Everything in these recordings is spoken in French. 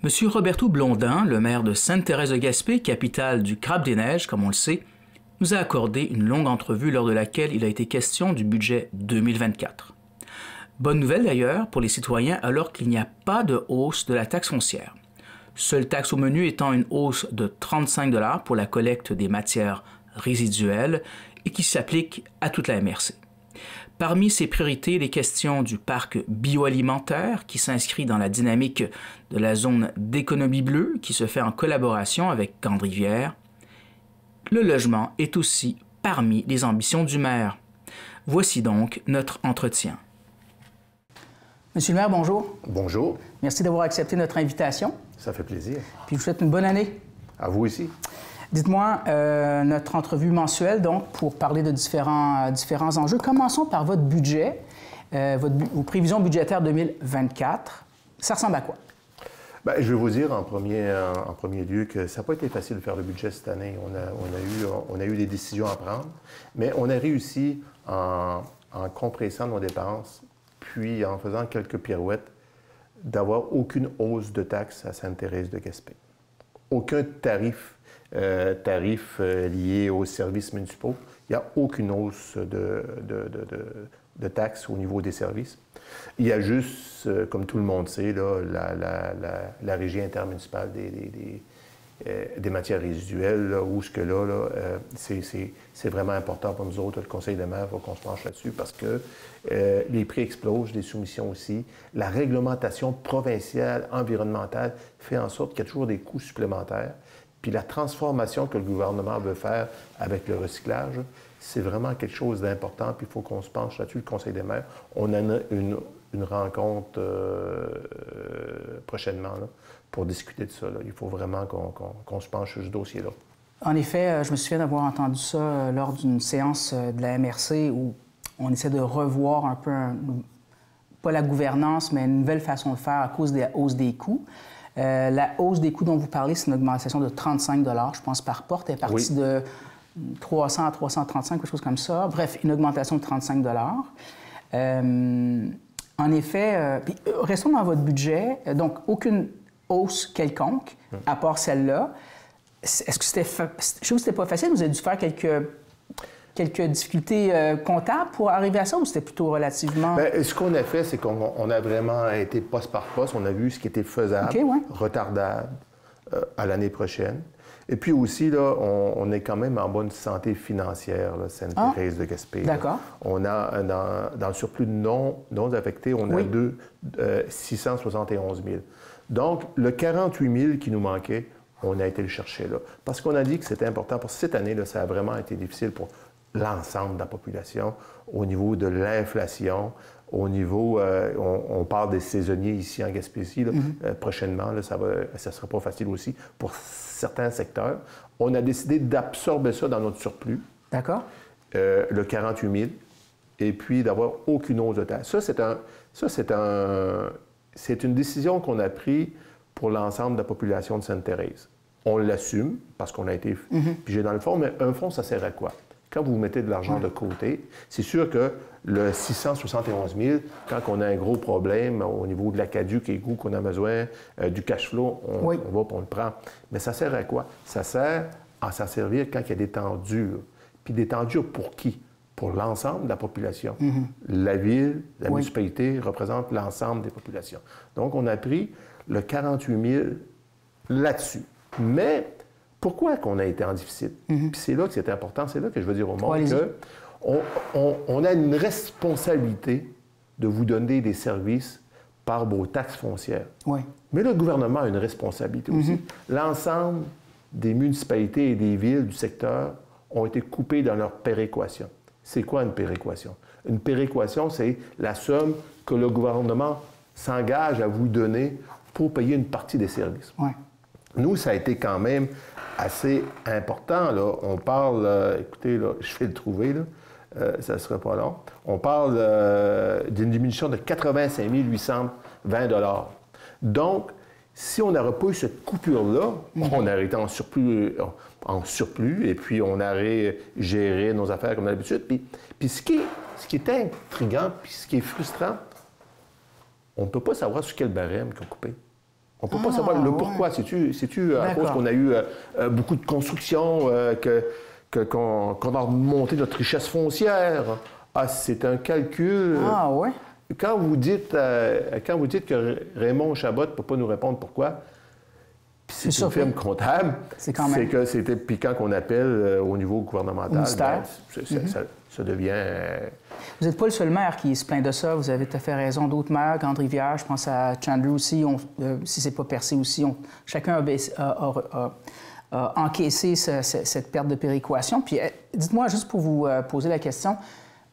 Monsieur Roberto Blondin, le maire de Sainte-Thérèse-de-Gaspé, capitale du Crabe-des-Neiges, comme on le sait, nous a accordé une longue entrevue lors de laquelle il a été question du budget 2024. Bonne nouvelle d'ailleurs pour les citoyens alors qu'il n'y a pas de hausse de la taxe foncière. Seule taxe au menu étant une hausse de 35 $ pour la collecte des matières résiduelles et qui s'applique à toute la MRC. Parmi ces priorités, les questions du parc bioalimentaire qui s'inscrit dans la dynamique de la zone d'économie bleue qui se fait en collaboration avec Gandrivière. Le logement est aussi parmi les ambitions du maire. Voici donc notre entretien. Monsieur le maire, bonjour. Bonjour. Merci d'avoir accepté notre invitation. Ça fait plaisir. Puis je vous souhaite une bonne année. À vous aussi. Dites-moi, notre entrevue mensuelle, donc, pour parler de différents enjeux. Commençons par votre budget, vos prévisions budgétaires 2024. Ça ressemble à quoi? Bien, je vais vous dire en premier lieu que ça n'a pas été facile de faire le budget cette année. On a eu des décisions à prendre, mais on a réussi en compressant nos dépenses, puis en faisant quelques pirouettes, d'avoir aucune hausse de taxes à Sainte-Thérèse-de-Gaspé. Aucun tarif liés aux services municipaux. Il n'y a aucune hausse de taxes au niveau des services. Il y a juste, comme tout le monde sait, là, la régie intermunicipale des matières résiduelles, là, où c'est vraiment important pour nous autres, le Conseil des maires, il faut qu'on se penche là-dessus parce que les prix explosent, les soumissions aussi. La réglementation provinciale, environnementale fait en sorte qu'il y a toujours des coûts supplémentaires. Puis la transformation que le gouvernement veut faire avec le recyclage, c'est vraiment quelque chose d'important, puis il faut qu'on se penche là-dessus, le Conseil des maires. On en a une rencontre prochainement là, pour discuter de ça. Là. Il faut vraiment qu'on se penche sur ce dossier-là. En effet, je me souviens d'avoir entendu ça lors d'une séance de la MRC où on essaie de revoir un peu, pas la gouvernance, mais une nouvelle façon de faire à cause de la hausse des coûts. La hausse des coûts dont vous parlez, c'est une augmentation de 35 $, je pense, par porte. Elle est partie de 300 à 335, quelque chose comme ça. Bref, une augmentation de 35 $. En effet, restons dans votre budget. Donc, aucune hausse quelconque, à part celle-là. Est-ce que c'était... Je sais que c'était pas facile. Vous avez dû faire quelques difficultés comptables pour arriver à ça ou c'était plutôt relativement... Bien, ce qu'on a fait, c'est qu'on a vraiment été poste par poste. On a vu ce qui était faisable, retardable à l'année prochaine. Et puis aussi, là, on est quand même en bonne santé financière, Sainte-Thérèse-de-Gaspé. D'accord. On a, dans le surplus de non affectés, on a 671 000. Donc, le 48 000 qui nous manquait, on a été le chercher là. Parce qu'on a dit que c'était important. Pour cette année, là, ça a vraiment été difficile pour l'ensemble de la population, au niveau de l'inflation, au niveau, on parle des saisonniers ici en Gaspésie, là, prochainement, là, ça ne sera pas facile aussi pour certains secteurs. On a décidé d'absorber ça dans notre surplus. D'accord. Le 48 000, et puis d'avoir aucune hausse de taxe. C'est une décision qu'on a prise pour l'ensemble de la population de Sainte-Thérèse. On l'assume parce qu'on a été pigé dans le fond, mais un fonds, ça sert à quoi? Quand vous mettez de l'argent de côté, c'est sûr que le 671 000, quand on a un gros problème au niveau de la caduc et qu'on a besoin du cash flow, on va et on le prend. Mais ça sert à quoi? Ça sert à s'en servir quand il y a des temps durs. Puis des temps durs pour qui? Pour l'ensemble de la population. La ville, la municipalité représente l'ensemble des populations. Donc, on a pris le 48 000 là-dessus. Mais pourquoi qu'on a été en déficit? Puis c'est là que c'est important, c'est là que je veux dire au monde qu'on a une responsabilité de vous donner des services par vos taxes foncières. Mais le gouvernement a une responsabilité aussi. L'ensemble des municipalités et des villes du secteur ont été coupées dans leur péréquation. C'est quoi une péréquation? Une péréquation, c'est la somme que le gouvernement s'engage à vous donner pour payer une partie des services. Nous, ça a été quand même assez important. Là. On parle, écoutez, là, je vais le trouver, là, ça ne sera pas long. On parle d'une diminution de 85 820 $. Donc, si on n'aurait pas eu cette coupure-là, on aurait été en surplus, et puis on aurait géré nos affaires comme d'habitude. Puis ce qui est intriguant, puis ce qui est frustrant, on ne peut pas savoir sur quel barème qu'on a coupé. On ne peut pas savoir le pourquoi. C'est-tu à cause qu'on a eu beaucoup de construction, qu'on a remonté notre richesse foncière? Ah, c'est un calcul. Ah, ouais. Quand vous dites que Raymond Chabot ne peut pas nous répondre pourquoi, c'est une firme comptable, c'est que c'était piquant qu'on appelle au niveau gouvernemental. Ça devient... Vous n'êtes pas le seul maire qui se plaint de ça. Vous avez tout à fait raison. D'autres maires, Grande-Rivière, je pense à Chandler aussi, si c'est pas percé aussi, chacun a encaissé cette perte de péréquation. Puis dites-moi, juste pour vous poser la question,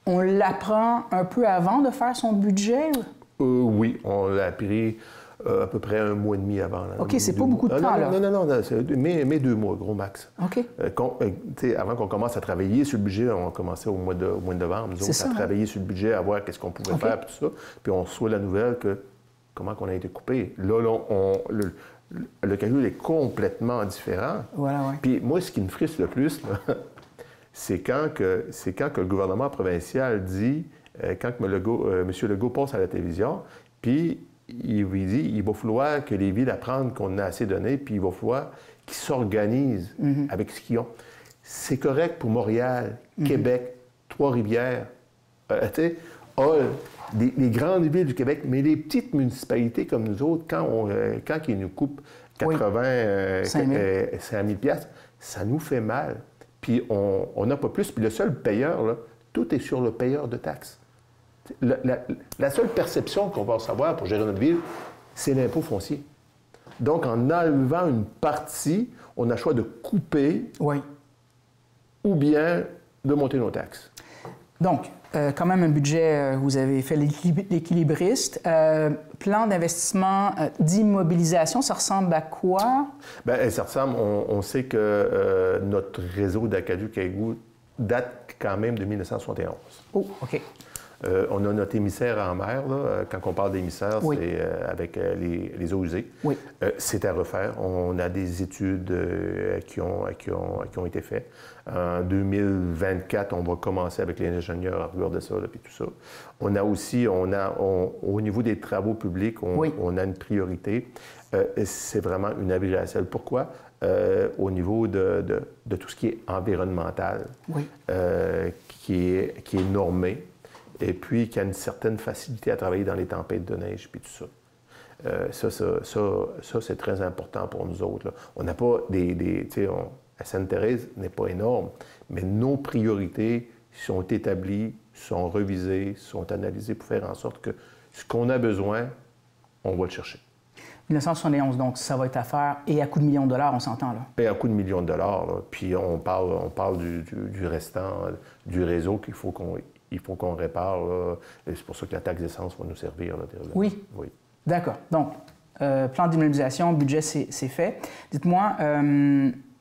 on l'apprend un peu avant de faire son budget? Oui, on l'a appris à peu près 1 mois et demi avant. Là, OK, c'est pas beaucoup de temps, là. Non, mais 2 mois, gros max. OK. Avant qu'on commence à travailler sur le budget, on commençait au mois de novembre, nous autres, à travailler sur le budget, à voir qu'est-ce qu'on pouvait faire, puis tout ça. Puis on reçoit la nouvelle que comment qu'on a été coupé. Là, le calcul est complètement différent. Voilà, ouais. Puis moi, ce qui me frustre le plus, là, c'est quand que le gouvernement provincial dit, quand M. Legault passe à la télévision, puis il dit il va falloir que les villes apprennent qu'on a assez donné, puis il va falloir qu'ils s'organisent avec ce qu'ils ont. C'est correct pour Montréal, Québec, Trois-Rivières, Hull, les grandes villes du Québec, mais les petites municipalités comme nous autres, quand ils nous coupent 5 000 piastres, ça nous fait mal. Puis on n'a pas plus. Puis le seul payeur, là, tout est sur le payeur de taxes. La seule perception qu'on va savoir pour gérer notre ville, c'est l'impôt foncier. Donc, en enlevant une partie, on a le choix de couper ou bien de monter nos taxes. Donc, quand même un budget, vous avez fait l'équilibriste. Plan d'investissement d'immobilisation, ça ressemble à quoi? Bien, ça ressemble, on sait que notre réseau d'Acadieux-Caïgou date quand même de 1971. Oh, OK. On a notre émissaire en mer, là. Quand on parle d'émissaire, c'est avec les eaux usées. Oui. C'est à refaire. On a des études qui ont été faites. En 2024, on va commencer avec les ingénieurs à regarder ça, puis tout ça. On a aussi, au niveau des travaux publics, on a une priorité. C'est vraiment une abrégation. Pourquoi? Au niveau de tout ce qui est environnemental, qui est normé. Et puis qui a une certaine facilité à travailler dans les tempêtes de neige, puis tout ça. Ça, c'est très important pour nous autres, là. On n'a pas à Sainte-Thérèse n'est pas énorme, mais nos priorités sont établies, sont revisées, sont analysées pour faire en sorte que ce qu'on a besoin, on va le chercher. 1971, donc ça va être à faire, et à coût de millions de dollars, on s'entend, là? Et à coût de millions de dollars, là. Puis on parle du restant du réseau qu'il faut qu'on répare, là. Et c'est pour ça que la taxe d'essence va nous servir, là. Oui. D'accord. Donc, plan d'immobilisation, budget, c'est fait. Dites-moi,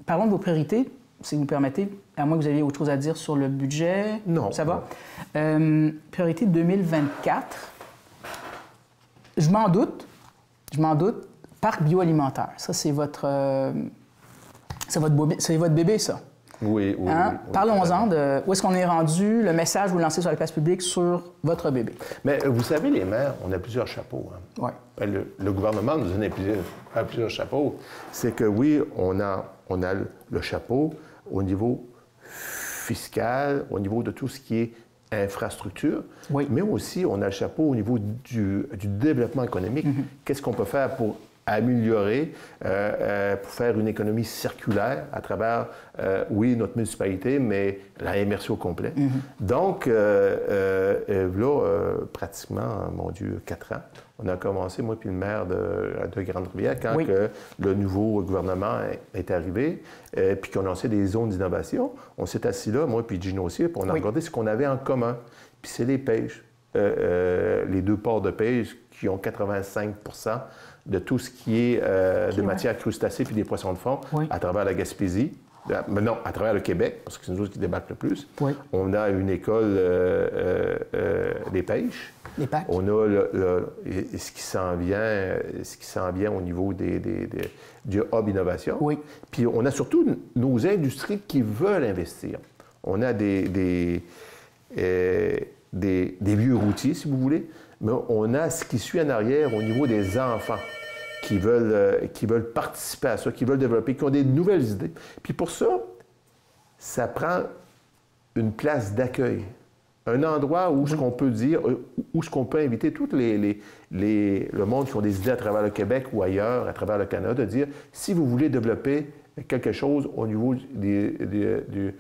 parlons de vos priorités, si vous me permettez, à moins que vous ayez autre chose à dire sur le budget. Non. Ça va? Priorité 2024. Je m'en doute. Parc bioalimentaire. Ça, c'est votre bébé, ça. Oui. Parlons-en de où est-ce qu'on est rendu, le message que vous lancez sur la place publique sur votre bébé. Mais vous savez, les maires, on a plusieurs chapeaux. Oui. Le gouvernement nous donne plusieurs chapeaux. C'est que oui, on a le chapeau au niveau fiscal, au niveau de tout ce qui est infrastructure, mais aussi on a le chapeau au niveau du développement économique. Qu'est-ce qu'on peut faire pour améliorer, pour faire une économie circulaire à travers, notre municipalité, mais la MRC au complet. Donc, là, pratiquement, mon Dieu, 4 ans, on a commencé, moi puis le maire de Grande-Rivière, quand que le nouveau gouvernement est arrivé, puis qu'on a lancé des zones d'innovation. On s'est assis là, moi puis Gino aussi, puis on a regardé ce qu'on avait en commun. Puis c'est les pêches. Les 2 ports de pêche qui ont 85 de tout ce qui est de matières crustacées puis des poissons de fond à travers la Gaspésie. Mais non, à travers le Québec, parce que c'est nous autres qui débarquent le plus. On a une école des pêches. Les PAC. On a ce qui s'en vient au niveau du hub innovation. Puis on a surtout nos industries qui veulent investir. On a des vieux routiers, si vous voulez, mais on a ce qui suit en arrière au niveau des enfants qui veulent participer à ça, qui veulent développer, qui ont des nouvelles idées. Puis pour ça, ça prend une place d'accueil. Un endroit où ce qu'on peut dire, où ce qu'on peut inviter tout le monde qui ont des idées à travers le Québec ou ailleurs, à travers le Canada, de dire, si vous voulez développer quelque chose au niveau de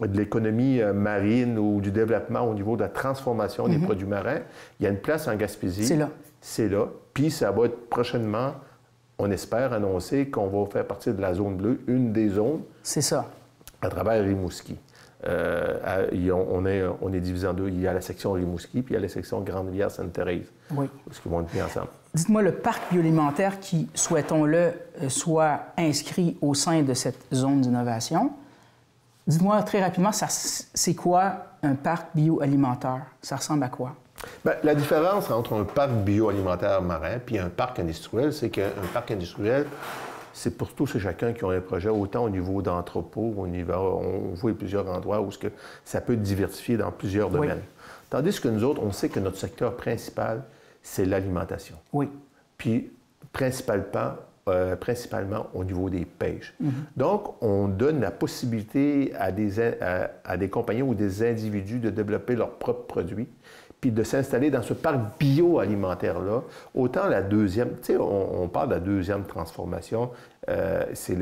l'économie marine ou du développement au niveau de la transformation des produits marins, il y a une place en Gaspésie. C'est là. C'est là. Puis ça va être prochainement, on espère, annoncé qu'on va faire partie de la zone bleue, une des zones. C'est ça. À travers Rimouski. On est divisé en deux. Il y a la section Rimouski, puis il y a la section Grande-Rivière-Sainte-Thérèse. Oui. Parce qu'ils vont être mis ensemble. Dites-moi, le parc bioalimentaire qui, souhaitons-le, soit inscrit au sein de cette zone d'innovation, dites-moi très rapidement, c'est quoi un parc bioalimentaire? Ça ressemble à quoi? Bien, la différence entre un parc bioalimentaire marin puis un parc industriel, c'est qu'un parc industriel, c'est pour tous et chacun qui ont un projet, autant au niveau d'entrepôt, on voit plusieurs endroits où ça peut être diversifié dans plusieurs domaines. Tandis que nous autres, on sait que notre secteur principal, c'est l'alimentation. Oui. Puis, principalement au niveau des pêches. Donc, on donne la possibilité à des compagnies ou des individus de développer leurs propres produits, puis de s'installer dans ce parc bioalimentaire-là. Autant la deuxième, tu sais, on parle de la deuxième transformation, c'est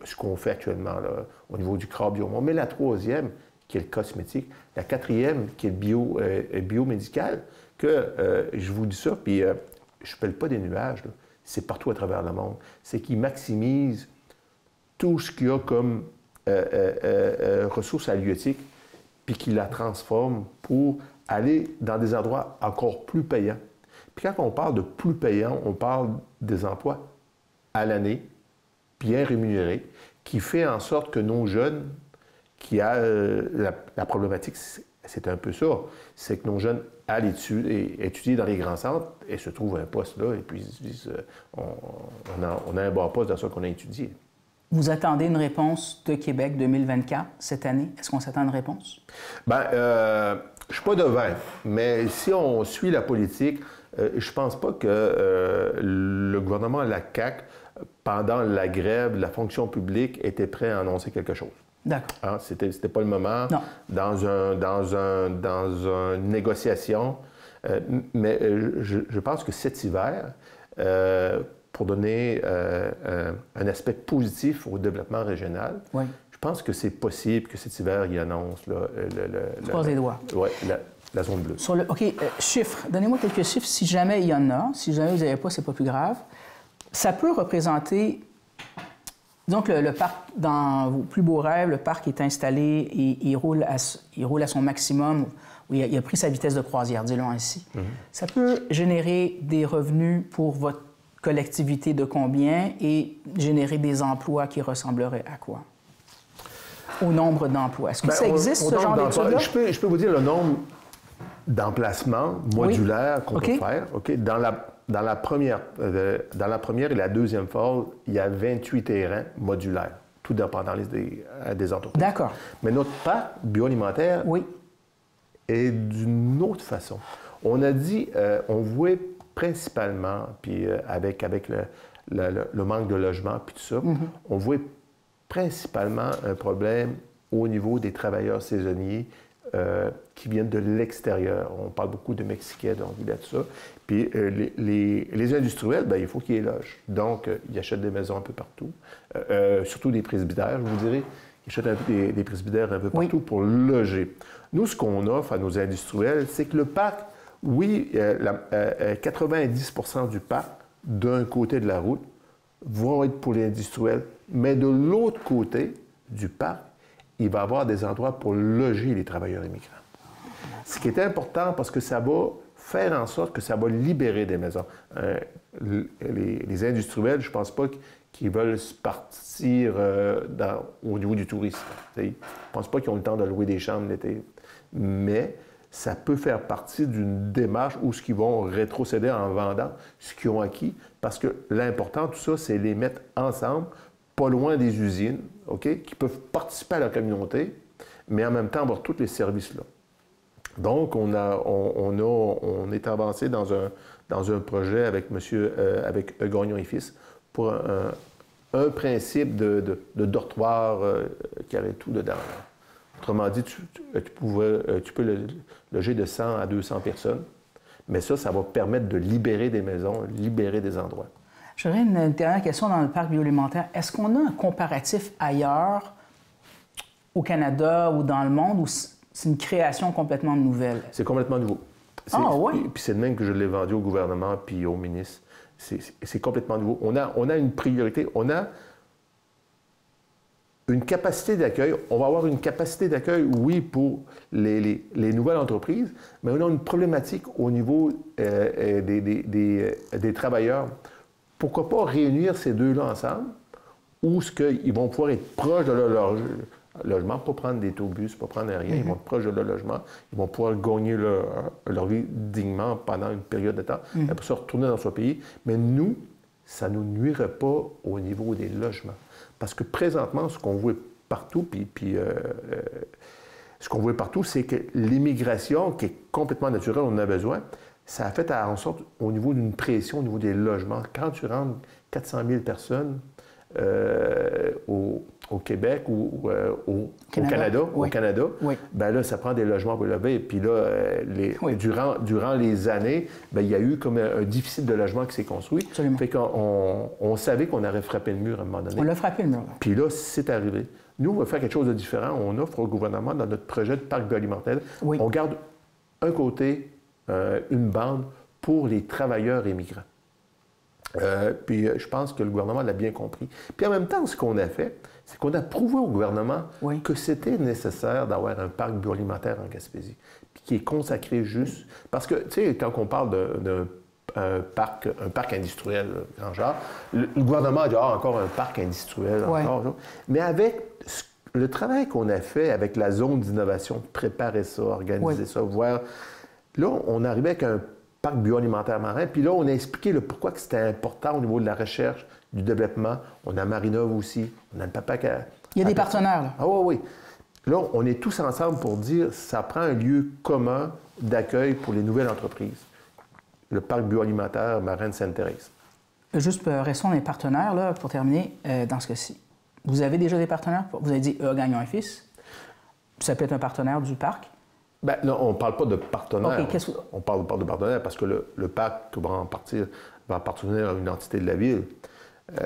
ce qu'on fait actuellement là, au niveau du crabe bio. Mais la troisième, qui est le cosmétique, la quatrième, qui est le biomédical, que je vous dis ça, puis je ne pèle pas des nuages, là. C'est partout à travers le monde. C'est qu'ils maximisent tout ce qu'il y a comme ressources halieutiques, puis qu'ils la transforment pour aller dans des endroits encore plus payants. Puis quand on parle de plus payants, on parle des emplois à l'année, bien rémunérés, qui fait en sorte que nos jeunes, qui a la problématique, c'est un peu ça, c'est que nos jeunes allent étudier dans les grands centres et se trouvent un poste là, et puis ils se disent, on a un bon poste dans ça qu'on a étudié. Vous attendez une réponse de Québec 2024 cette année? Est-ce qu'on s'attend à une réponse? Bien, je ne suis pas devin, mais si on suit la politique, je ne pense pas que le gouvernement, la CAQ, pendant la grève de la fonction publique, était prêt à annoncer quelque chose. D'accord. Hein, c'était pas le moment. Non. Dans une négociation. Mais je pense que cet hiver, pour donner un aspect positif au développement régional, oui. Je pense que c'est possible que cet hiver, il annonce Je croise les doigts. Oui, la zone bleue. OK, chiffres. Donnez-moi quelques chiffres si jamais il y en a. Si jamais vous n'avez pas, c'est pas plus grave. Ça peut représenter... Disons que le parc, dans vos plus beaux rêves, le parc est installé et il roule à son maximum. Il a pris sa vitesse de croisière, disons ainsi. Ça peut générer des revenus pour votre collectivité de combien et générer des emplois qui ressembleraient à quoi? Au nombre d'emplois. Est-ce que ça existe, ce genre d'études-là? Je peux vous dire le nombre d'emplacements modulaires qu'on peut faire. Okay? Dans la première et la deuxième phase, il y a 28 terrains modulaires, tout dépendant des entreprises. D'accord. Mais notre parc bioalimentaire est d'une autre façon. On a dit, on voit principalement, puis avec le manque de logement, puis tout ça, on voit principalement un problème au niveau des travailleurs saisonniers qui viennent de l'extérieur. On parle beaucoup de Mexicains, donc il y a tout ça. Puis les industriels, bien, il faut qu'ils logent. Donc, ils achètent des maisons un peu partout, surtout des presbytères, je vous dirais. Ils achètent des presbytères un peu partout pour loger. Nous, ce qu'on offre à nos industriels, c'est que le parc, 90 % du parc, d'un côté de la route, vont être pour les industriels, mais de l'autre côté du parc, il va y avoir des endroits pour loger les travailleurs immigrants. Ce qui est important parce que ça va faire en sorte que ça va libérer des maisons. Les industriels, je ne pense pas qu'ils veulent partir au niveau du tourisme. Je ne pense pas qu'ils ont le temps de louer des chambres l'été. Mais ça peut faire partie d'une démarche où ils vont rétrocéder en vendant ce qu'ils ont acquis. Parce que l'important, tout ça, c'est les mettre ensemble, pas loin des usines, OK, qui peuvent participer à la communauté, mais en même temps avoir tous les services là. Donc, on est avancé dans un projet avec avec Gagnon et Fils pour un principe de dortoir qui avait tout dedans. Autrement dit, tu peux loger de 100 à 200 personnes, mais ça va permettre de libérer des maisons, libérer des endroits. J'aurais une dernière question dans le parc bioalimentaire. Est-ce qu'on a un comparatif ailleurs, au Canada ou dans le monde, ou c'est une création complètement nouvelle? C'est complètement nouveau. Ah oui? Puis c'est de même que je l'ai vendu au gouvernement puis au ministre. C'est complètement nouveau. On a une priorité. On a une capacité d'accueil. On va avoir une capacité d'accueil, oui, pour les nouvelles entreprises, mais on a une problématique au niveau des travailleurs. Pourquoi pas réunir ces deux-là ensemble, où ils vont pouvoir être proches de leur logement, pas prendre des autobus, pas prendre rien, ils vont être proches de leur logement, ils vont pouvoir gagner leur vie dignement pendant une période de temps, après ça retourner dans son pays. Mais nous, ça ne nous nuirait pas au niveau des logements. Parce que présentement, ce qu'on voit partout, ce qu'on voit partout, c'est que l'immigration, qui est complètement naturelle, on en a besoin, ça a fait en sorte, au niveau d'une pression, au niveau des logements, quand tu rentres 400 000 personnes au Québec ou au Canada, oui. Ben là, ça prend des logements pour lever. Et puis là, durant les années, ben, il y a eu comme un déficit de logement qui s'est construit. Absolument. Fait qu'on savait qu'on aurait frappé le mur à un moment donné. On l'a frappé le mur. Puis là, c'est arrivé. Nous, on va faire quelque chose de différent. On offre au gouvernement, dans notre projet de parc bioalimentaire, on garde un côté, une bande pour les travailleurs immigrants. Puis je pense que le gouvernement l'a bien compris. Puis en même temps, ce qu'on a fait, c'est qu'on a prouvé au gouvernement que c'était nécessaire d'avoir un parc bioalimentaire en Gaspésie, puis qui est consacré juste. Parce que, tu sais, quand on parle d'un parc industriel, grand genre, le gouvernement a dit encore un parc industriel, encore. Mais avec le travail qu'on a fait avec la zone d'innovation, préparer ça, organiser ça, voir. Là, on arrivait avec un parc bioalimentaire marin. Puis là, on a expliqué le pourquoi que c'était important au niveau de la recherche, du développement. On a Marinov aussi. On a le papa qui a... Il y a des partenaires, là. Ah oui. Là, on est tous ensemble pour dire que ça prend un lieu commun d'accueil pour les nouvelles entreprises. Le parc bioalimentaire marin de Sainte-Thérèse. Juste restons les partenaires, là, pour terminer, dans ce cas-ci. Vous avez déjà des partenaires? Vous avez dit Gagnon et Fils. Ça peut être un partenaire du parc. Bien, non, on ne parle pas de partenaire. Okay, on parle pas de partenaire parce que le parc va appartenir à une entité de la ville.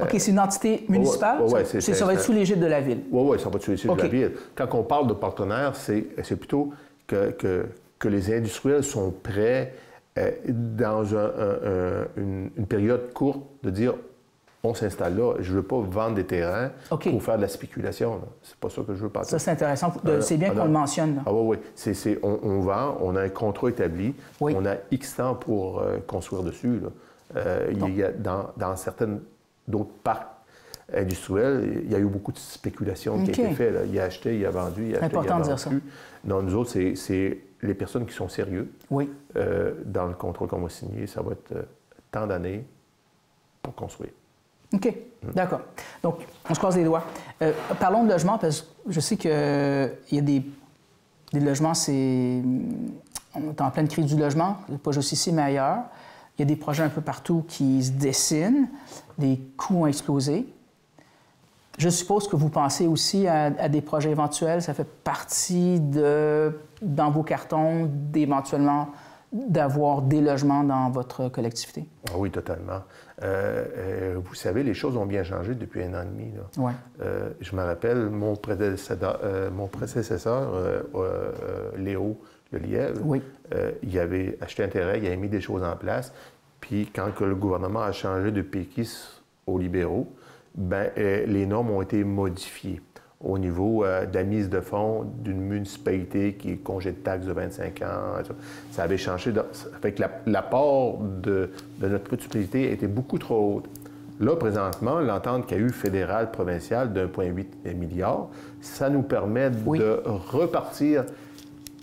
OK, c'est une entité municipale? Ça va être sous l'égide de la ville? Oui, ça va être sous l'égide de la ville. Quand on parle de partenaire, c'est plutôt que les industriels sont prêts dans une période courte de dire on s'installe là, je ne veux pas vendre des terrains pour faire de la spéculation. C'est pas ça que je veux passer. Ça, c'est intéressant. C'est bien qu'on le mentionne. Là. Ah oui. On vend, on a un contrat établi, on a X temps pour construire dessus. Là. Il y a dans certaines d'autres parcs industriels, il y a eu beaucoup de spéculation qui a été faite. Il a acheté, il a vendu, il a acheté, important il a vendu. De dire ça. Non, nous autres, c'est les personnes qui sont sérieux. Dans le contrat qu'on va signer, ça va être tant d'années pour construire. OK, d'accord. Donc, on se croise les doigts. Parlons de logement, parce que je sais qu'il y a des logements, on est en pleine crise du logement, pas juste ici, mais ailleurs. Il y a des projets un peu partout qui se dessinent, les coûts ont explosé. Je suppose que vous pensez aussi à des projets éventuels, ça fait partie dans vos cartons, d'éventuellement d'avoir des logements dans votre collectivité? Ah oui, totalement. Vous savez, les choses ont bien changé depuis 1 an et demi. Là. Je me rappelle, mon prédécesseur Léo Lelièvre, il avait acheté un terrain, il avait mis des choses en place. Puis quand le gouvernement a changé de péquistes aux libéraux, les normes ont été modifiées au niveau de la mise de fonds d'une municipalité qui est congé de taxes de 25 ans. Ça avait changé. Ça fait que l'apport de notre municipalité était beaucoup trop haute. Là, présentement, l'entente qu'il y a eu fédérale, provinciale de 1,8 milliard, ça nous permet de repartir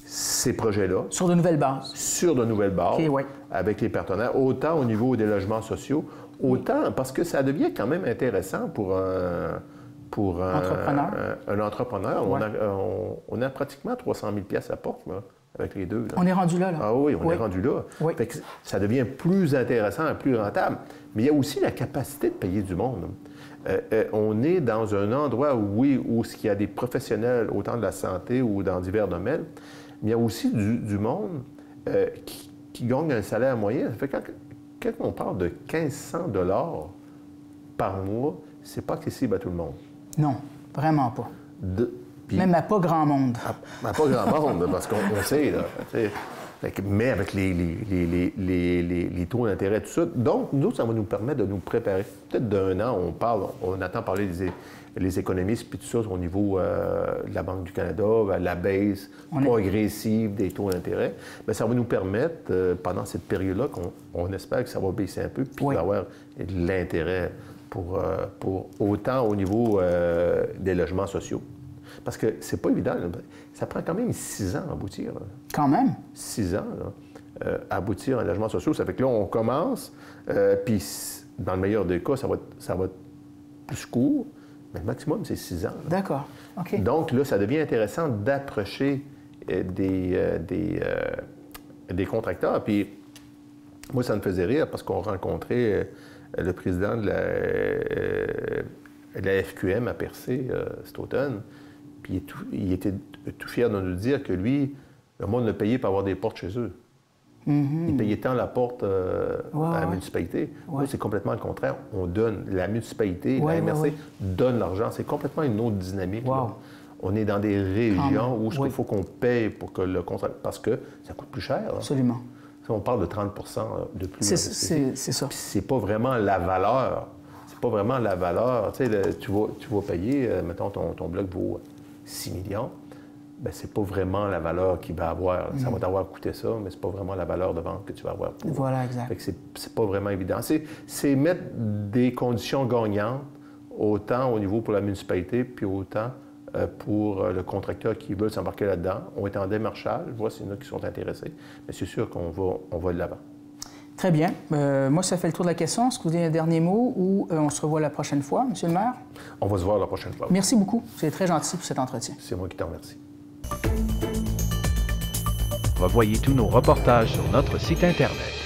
ces projets-là. Sur de nouvelles bases. Sur de nouvelles bases, avec les partenaires, autant au niveau des logements sociaux, autant parce que ça devient quand même intéressant pour un entrepreneur. On a pratiquement 300 000 pièces à porte là, avec les deux. Là. On est rendu là, là. Ah oui, on est rendu là. Oui. Fait que ça devient plus intéressant, plus rentable. Mais il y a aussi la capacité de payer du monde. On est dans un endroit, oui, où il y a des professionnels, autant de la santé ou dans divers domaines, mais il y a aussi du monde qui gagne un salaire moyen. Ça fait quand on parle de 1 500 $ par mois, c'est pas accessible à tout le monde. Non, vraiment pas. Même à pas grand monde. À pas grand monde, parce qu'on sait, là. Mais avec les taux d'intérêt, tout ça. Donc, nous, ça va nous permettre de nous préparer. Peut-être d'un an, on attend parler les économistes puis tout ça au niveau de la Banque du Canada, la baisse progressive des taux d'intérêt. Mais ça va nous permettre, pendant cette période-là, qu'on espère que ça va baisser un peu, puis qu'il va y avoir de l'intérêt pour autant au niveau des logements sociaux. Parce que c'est pas évident. Là. Ça prend quand même 6 ans à aboutir. Là. Quand même? 6 ans, là, à aboutir un logement social. Ça fait que là, on commence, puis dans le meilleur des cas, ça va être plus court, mais le maximum, c'est 6 ans. D'accord. OK. Donc là, ça devient intéressant d'approcher des contracteurs. Puis moi, ça me faisait rire parce qu'on rencontrait le président de la FQM à Percé cet automne. Puis il était tout fier de nous dire que lui, le monde le payait pour avoir des portes chez eux. Il payait tant la porte à la municipalité. Nous, c'est complètement le contraire. On donne. La municipalité, la MRC donne l'argent. C'est complètement une autre dynamique. Là. On est dans des régions où il faut qu'on paye pour que le contrat... Parce que ça coûte plus cher. Là. Absolument. On parle de 30 de plus. C'est ça. Puis c'est pas vraiment la valeur. C'est pas vraiment la valeur. Tu sais, tu vas payer, mettons, ton bloc vaut 6 millions. Bien, c'est pas vraiment la valeur qu'il va avoir. Ça va t'avoir coûté ça, mais c'est pas vraiment la valeur de vente que tu vas avoir pour. Voilà, exact. Fait que c'est pas vraiment évident. C'est mettre des conditions gagnantes, autant au niveau pour la municipalité, puis autant pour le contracteur qui veut s'embarquer là-dedans. On est en démarchage, je vois s'il y en a qui sont intéressés, mais c'est sûr qu'on va de l'avant. Très bien. Moi, ça fait le tour de la question. Est-ce que vous avez un dernier mot ou on se revoit la prochaine fois, M. le maire? On va se voir la prochaine fois. Merci beaucoup. C'est très gentil pour cet entretien. C'est moi qui te remercie. Revoyez tous nos reportages sur notre site Internet.